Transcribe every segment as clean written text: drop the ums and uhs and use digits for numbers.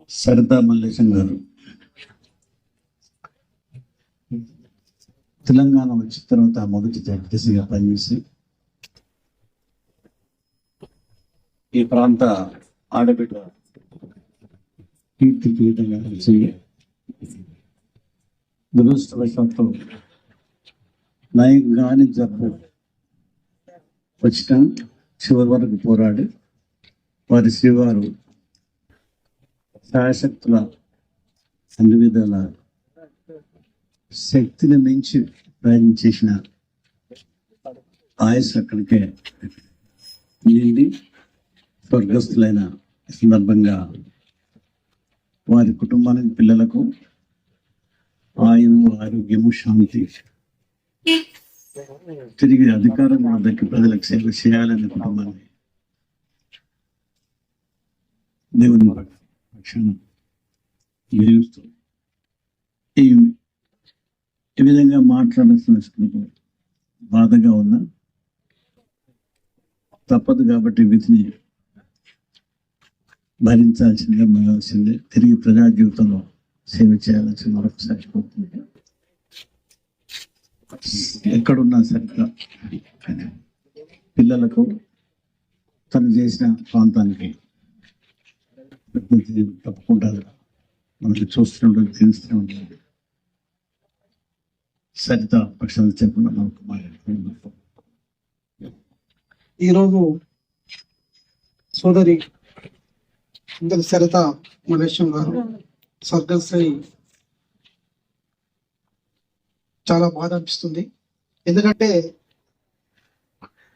సరితా మల్లేశం గారు తెలంగాణ వచ్చిన తర్వాత మొదటి జడ్పీసీగా పనిచేసి ఈ ప్రాంత ఆడబిడ్డ కీర్తి పీఠంగా వచ్చింది. దురదృష్టవశాత్తు నయం కాని జబ్బు వచ్చిన చివరి వరకు పోరాడి వారి శ్రీవారు శాయశక్తుల అన్ని విధాల శక్తిని మించి ప్రయత్నం చేసిన ఆయుష్ అక్కడికే నిండి స్వర్గస్థులైన సందర్భంగా వారి కుటుంబానికి పిల్లలకు ఆయువు ఆరోగ్యము శాంతి తిరిగి అధికారం దక్కి ప్రజలకు సేవ చేయాలనే కుటుంబాన్ని దేవుని పక్షాన జీవిస్తూ ఈ విధంగా మాట్లాడాల్సిన బాధగా ఉన్నా తప్పదు కాబట్టి విధిని భరించాల్సిందే, మగాల్సిందే. తిరిగి ప్రజా జీవితంలో సేవ చేయాల్సింది మరొకసారి కోరుతుంది. ఎక్కడున్నా సరిగ్గా పిల్లలకు తను చేసిన ప్రాంతానికి తప్పకుండా మనకి చూస్తూనే ఉంటుంది, తెలుస్తూనే ఉంటుంది. సరిత పక్షాలు చెప్పకుండా మనకు ఈరోజు సోదరి సరిత మల్లేశం గారు స్వర్గశ్రీ చాలా బాధ అనిపిస్తుంది. ఎందుకంటే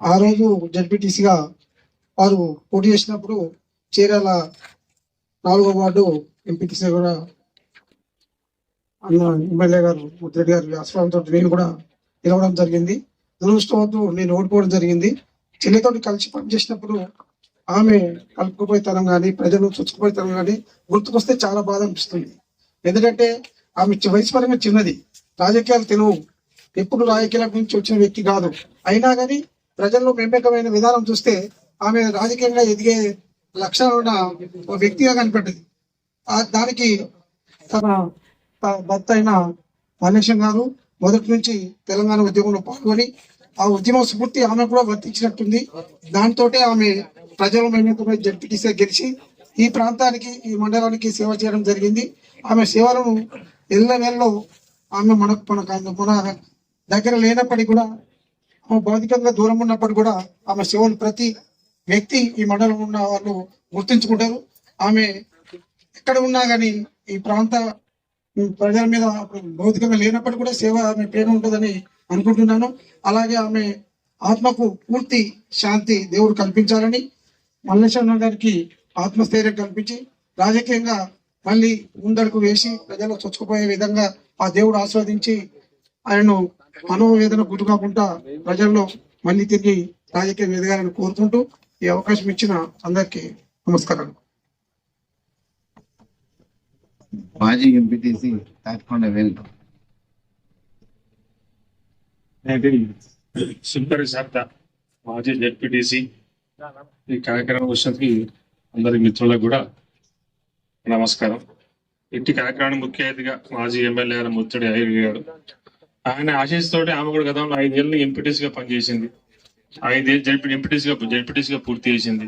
ఆ రోజు జడ్పీటీసీగా వారు పోటీ చేసినప్పుడు చీరాల 4వ వార్డు ఎంపీటీసీ కూడా అన్న ఎమ్మెల్యే గారు ముద్రెడ్డి గారి ఆశ్రమంతో నేను కూడా నిలవడం జరిగింది. దురదృష్టవద్దు నేను ఓడిపోవడం జరిగింది. చెల్లితోటి కలిసి పనిచేసినప్పుడు ఆమె కలుపుకుపోయేతనం కానీ ప్రజలు చొచ్చుకుపోయేతనం కానీ గుర్తుకొస్తే చాలా బాధ అనిపిస్తుంది. ఎందుకంటే ఆమె వయసు పరంగా చిన్నది, రాజకీయాలు తెలియవు, ఎప్పుడు రాజకీయాల నుంచి వచ్చిన వ్యక్తి కాదు. అయినా కానీ ప్రజల్లో మెంపెకమైన విధానం చూస్తే ఆమె రాజకీయంగా ఎదిగే లక్షణాలు ఉన్న వ్యక్తిగా కనిపెట్టది. దానికి తన భర్త అయిన మల్లేశం గారు మొదటి నుంచి తెలంగాణ ఉద్యమంలో పాల్గొని ఆ ఉద్యమ స్ఫూర్తి ఆమె కూడా వర్తించినట్టుంది. దాంతో ఆమె ప్రజల మేమే జడ్పీటీసీ గెలిచి ఈ ప్రాంతానికి, ఈ మండలానికి సేవ చేయడం జరిగింది. ఆమె సేవలను ఎల్లవేళ్ళలో ఆమె మన దగ్గర లేనప్పటికీ కూడా, ఆమె భౌతికంగా దూరం ఉన్నప్పటికీ కూడా ఆమె సేవలు ప్రతి వ్యక్తి ఈ మండలం ఉన్న వాళ్ళు గుర్తించుకుంటారు. ఆమె ఎక్కడ ఉన్నా కానీ ఈ ప్రాంత ప్రజల మీద భౌతికంగా లేనప్పటికీ కూడా సేవ ఆమె ప్రేమ ఉంటుందని అనుకుంటున్నాను. అలాగే ఆమె ఆత్మకు పూర్తి శాంతి దేవుడు కల్పించాలని, మల్లేశం గారికి ఆత్మస్థైర్యం కల్పించి రాజకీయంగా మళ్ళీ ముందడుగు వేసి ప్రజలు చొచ్చుకుపోయే విధంగా ఆ దేవుడు ఆస్వాదించి ఆయనను మనోవేదన గురి కాకుండా ప్రజల్లో మళ్ళీ తిరిగి రాజకీయం ఎదగాలని కోరుకుంటూ ఈ అవకాశం ఇచ్చిన అందరికీ నమస్కారాలు. మాజీ ఎంపీటీసీ తాటికొండ వెళ్తాం సుందరి శారద మాజీ జడ్పీటీసీ. ఈ కార్యక్రమం వచ్చినకి అందరి మిత్రులకు కూడా నమస్కారం. ఇంటి కార్యక్రమానికి ముఖ్య అతిథిగా మాజీ ఎమ్మెల్యే గారు ముత్తడి అయ్యర్ గారు, ఆయన ఆశీస్సుతోటి ఆమె కూడా గతంలో 5 ఏళ్ళు ఎంపీటీసీగా పనిచేసింది. 5 ఏళ్ళు జడ్పీటీసీగా పూర్తి చేసింది.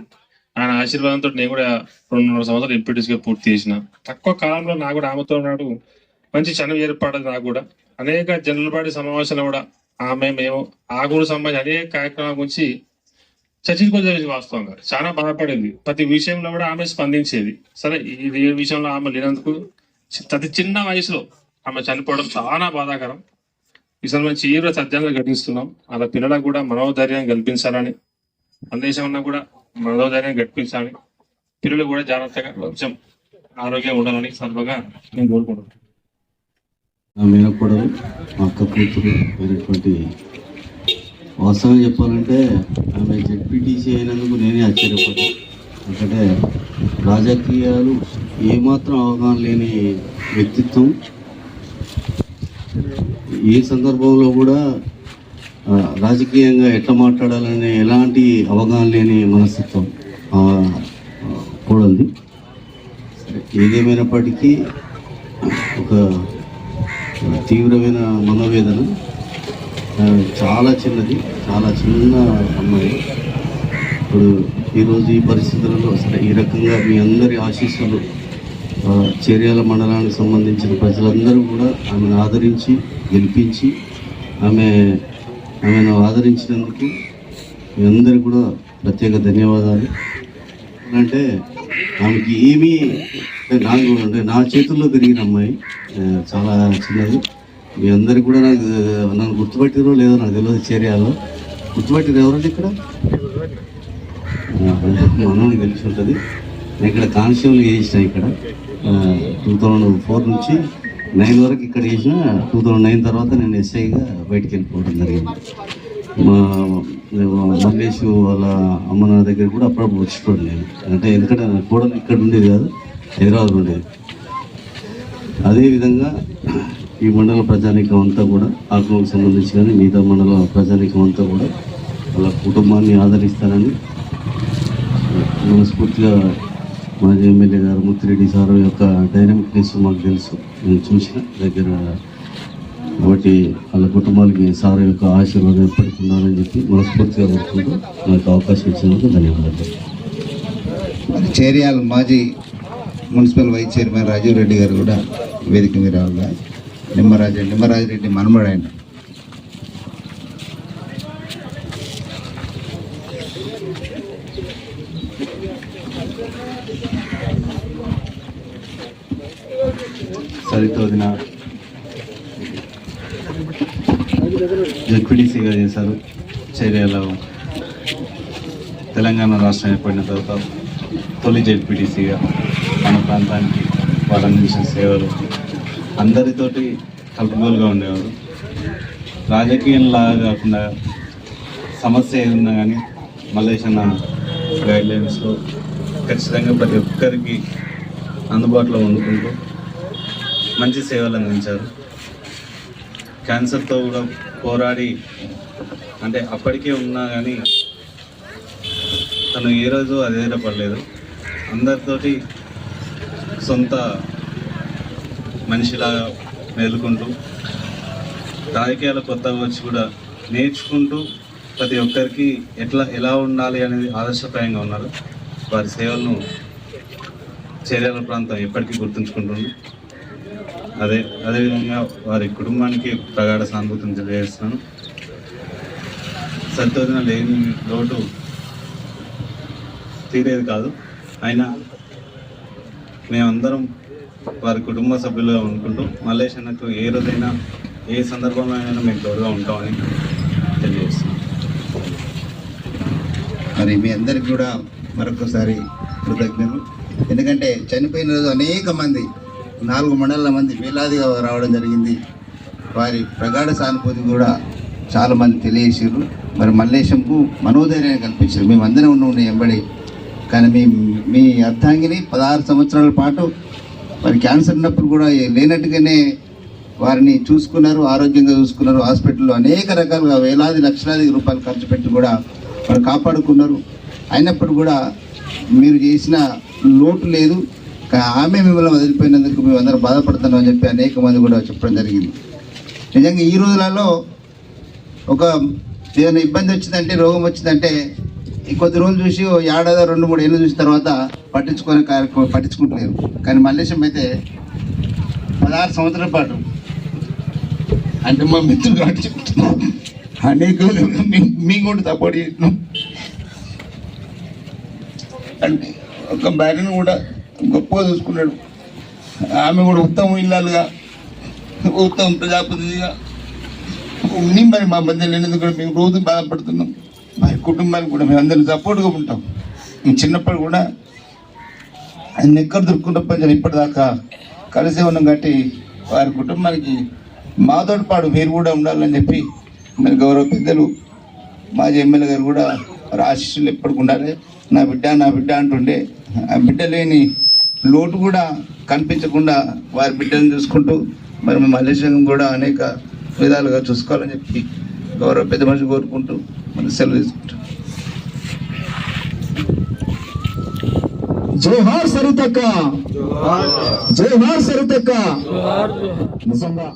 ఆయన ఆశీర్వాదంతో నేను కూడా 2.5 సంవత్సరాలు ఎంపీటీసీగా పూర్తి చేసిన. తక్కువ కాలంలో నాకు కూడా ఆమెతో నాడు మంచి చనువు ఏర్పడదు. నాకు కూడా అనేక జనరల్ సమావేశాలు కూడా మేము ఆగూరు సంబంధించి అనేక కార్యక్రమాల గురించి చర్చించుకోవాలి. వాస్తవంగా చాలా బాధపడింది. ప్రతి విషయంలో కూడా ఆమె స్పందించేది. సరే, ఈ విషయంలో ఆమె లేనందుకు అతి చిన్న వయసులో ఆమె చనిపోవడం చాలా బాధాకరం. ఈ సంబంధించి తీవ్ర సత్యాన్ని ఘటిస్తున్నాం. అలా పిల్లలకు కూడా మనోధైర్యాన్ని కల్పించాలని, సందేశం కూడా మనోధైర్యాన్ని కల్పించాలని, పిల్లలు కూడా జాగ్రత్తగా కొంచెం ఆరోగ్యంగా ఉండాలని సందర్భంగా నేను కోరుకుంటున్నాను. నా మేనకోడలు, మా అక్క కూతురు అయినటువంటి, వాస్తవం చెప్పాలంటే ఆమె జడ్పీటీసీ అయినందుకు నేనే ఆశ్చర్యపడ్డాను. ఎందుకంటే రాజకీయాలు ఏమాత్రం అవగాహన లేని వ్యక్తిత్వం. ఏ సందర్భంలో కూడా రాజకీయంగా ఎట్లా మాట్లాడాలని ఎలాంటి అవగాహన లేని మనస్తత్వం కూడలిది. ఏదేమైనప్పటికీ ఒక తీవ్రమైన మనోవేదన. చాలా చిన్నది, చాలా చిన్న అమ్మాయి. ఇప్పుడు ఈరోజు ఈ పరిస్థితులలో అసలు ఈ రకంగా మీ అందరి ఆశీస్సులు చేర్యాల మండలానికి సంబంధించిన ప్రజలందరూ కూడా ఆమెను ఆదరించి గెలిపించి ఆమెను ఆదరించినందుకు మీ అందరికీ కూడా ప్రత్యేక ధన్యవాదాలు. అంటే ఆమెకి ఏమీ నాకు అంటే నా చేతుల్లో పెరిగిన అమ్మాయి, చాలా చిన్నది. మీ అందరికి కూడా నన్ను గుర్తుపెట్టిరో లేదో నాకు తెలియదు. చేర్యాలో గుర్తుపెట్టిరు ఎవరండి ఇక్కడ? మనకి తెలిసి ఉంటుంది. నేను ఇక్కడ కానిస్టేబుల్ చేసిన ఇక్కడ 2004 నుంచి 9 వరకు ఇక్కడ చేసిన. 2009 తర్వాత నేను ఎస్ఐగా బయటికి వెళ్ళిపోవడం జరిగింది. మా మల్లేష్ వాళ్ళ అమ్మ నా దగ్గర కూడా అప్పుడప్పుడు వచ్చిపోయాడు నేను. అంటే ఎందుకంటే కూడా ఇక్కడ ఉండేది కాదు, హైదరాబాద్ ఉండేది. అదేవిధంగా ఈ మండల ప్రజానీకం అంతా కూడా ఆత్మకు సంబంధించి కానీ మిగతా మండల ప్రజానీకం అంతా కూడా వాళ్ళ కుటుంబాన్ని ఆదరిస్తారని మనస్ఫూర్తిగా మాజీ ఎమ్మెల్యే గారు ముత్తిరెడ్డి సార్ యొక్క డైనమిక్నెస్ మాకు తెలుసు, నేను చూసిన దగ్గర. కాబట్టి వాళ్ళ కుటుంబాలకి సార్ యొక్క ఆశీర్వాదం ఎప్పటికీ ఉండాలని చెప్పి మనస్ఫూర్తిగా కోరుకుంటూ నాకు అవకాశం ఇచ్చినందుకు ధన్యవాదాలు. చేర్యాల మాజీ municipal vice chairman Rajiv Reddy గారు కూడా వేదిక మీద రావాలి. నిమ్మరాజు రెడ్డి మనమడు ఆయన. సరితోదిన జెడ్పీటీసీగా చేశారు. చేర్యాల తెలంగాణ రాష్ట్రం ఏర్పడిన తర్వాత తొలి జెడ్పీటీసీగా మన ప్రాంతానికి వాళ్ళు అందించిన సేవలు, అందరితోటి కలుపుగోలుగా ఉండేవారు. రాజకీయంలాగా కాకుండా సమస్య ఏదున్నా కానీ మల్లేశన్న గైడ్లైన్స్లో ఖచ్చితంగా ప్రతి ఒక్కరికి అందుబాటులో ఉండుకుంటూ మంచి సేవలు అందించారు. క్యాన్సర్తో కూడా పోరాడి, అంటే అప్పటికే ఉన్నా కానీ తను ఏ రోజు అధైర్యపడలేదు. అందరితోటి సొంత మనిషిలాగా మేలుకుంటూ, రాజకీయాలు కొత్తగా వచ్చి కూడా నేర్చుకుంటూ ప్రతి ఒక్కరికి ఎలా ఉండాలి అనేది ఆదర్శప్రాయంగా ఉన్నారు. వారి సేవలను చేర్యాల ప్రాంతం ఎప్పటికీ గుర్తుంచుకుంటుంది. అదేవిధంగా వారి కుటుంబానికి ప్రగాఢ సానుభూతిని తెలియజేస్తున్నాను. సరితోదిన లేని లోటు తీరేది కాదు. అయినా మేమందరం వారి కుటుంబ సభ్యులుగా అనుకుంటూ మల్లేష్ అన్నకు ఏ రోజైనా ఏ సందర్భంలో అయినా మేము తోడుగా ఉంటామని తెలియజేస్తున్నాం. మరి మీ అందరికి కూడా మరొకసారి కృతజ్ఞతలు. ఎందుకంటే చనిపోయిన రోజు అనేక మంది 4 మండలాల మంది వేలాదిగా రావడం జరిగింది. వారి ప్రగాఢ సానుభూతి కూడా చాలామంది తెలియజేసారు. మరి మల్లేశంకు మనోధైర్యాన్ని కల్పించారు. మేమందరం ఉండి ఎంబడి. కానీ మీ అర్థాంగిని 16 సంవత్సరాల పాటు మరి క్యాన్సర్ ఉన్నప్పుడు కూడా లేనట్టుగానే వారిని చూసుకున్నారు, ఆరోగ్యంగా చూసుకున్నారు. హాస్పిటల్లో అనేక రకాలుగా వేలాది లక్షలాది రూపాయలు ఖర్చు పెట్టి కూడా వారు కాపాడుకున్నారు. అయినప్పుడు కూడా మీరు చేసిన లోటు లేదు. ఆమె మిమ్మల్ని వదిలిపోయినందుకు మేము అందరం బాధపడుతున్నాం అని చెప్పి అనేక మంది కూడా చెప్పడం జరిగింది. నిజంగా ఈ రోజులలో ఒక ఏదైనా ఇబ్బంది వచ్చిందంటే, రోగం వచ్చిందంటే ఈ కొద్ది రోజులు చూసి ఏడాది 2-3 ఏళ్ళు చూసిన తర్వాత పట్టించుకుంటలేరు. కానీ మల్లేశం అయితే 16 సంవత్సరాల పాటు, అంటే మా మిత్రులు కాబట్టి చెప్తున్నాం, అనేక మేము కూడా సపోర్ట్ చేసినాం. అంటే ఒక భార్యను కూడా గొప్పగా చూసుకున్నాడు. ఆమె కూడా ఉత్తమ ఇల్లాలుగా, ఉత్తమ ప్రజాప్రతినిధిగా ఉండి మరి మా మధ్య లేనందుకు కూడా మేము రోజు బాధపడుతున్నాం. మా కుటుంబానికి కూడా మేము అందరూ సపోర్ట్గా ఉంటాం. మేము చిన్నప్పుడు కూడా ఆయన ఎక్కడ దొరుకున్నప్పటి ఇప్పటిదాకా కలిసే ఉన్నాం. కాబట్టి వారి కుటుంబానికి మాతోటి పాటు మీరు కూడా ఉండాలని చెప్పి మరి గౌరవ పెద్దలు మాజీ ఎమ్మెల్యే గారు కూడా వారి ఆశీస్సులు ఎప్పటికి ఉండాలి. నా బిడ్డ అంటుండే, ఆ బిడ్డ లేని లోటు కూడా కనిపించకుండా వారి బిడ్డలను చూసుకుంటూ మరి మేము మల్లేశం కూడా అనేక విధాలుగా చూసుకోవాలని చెప్పి గౌరవ పెద్ద మనిషి కోరుకుంటూ మనం సెలవు తీసుకుంటాం. జోహార్ సరితక్క, జోహార్ సరితక్క. నిజంగా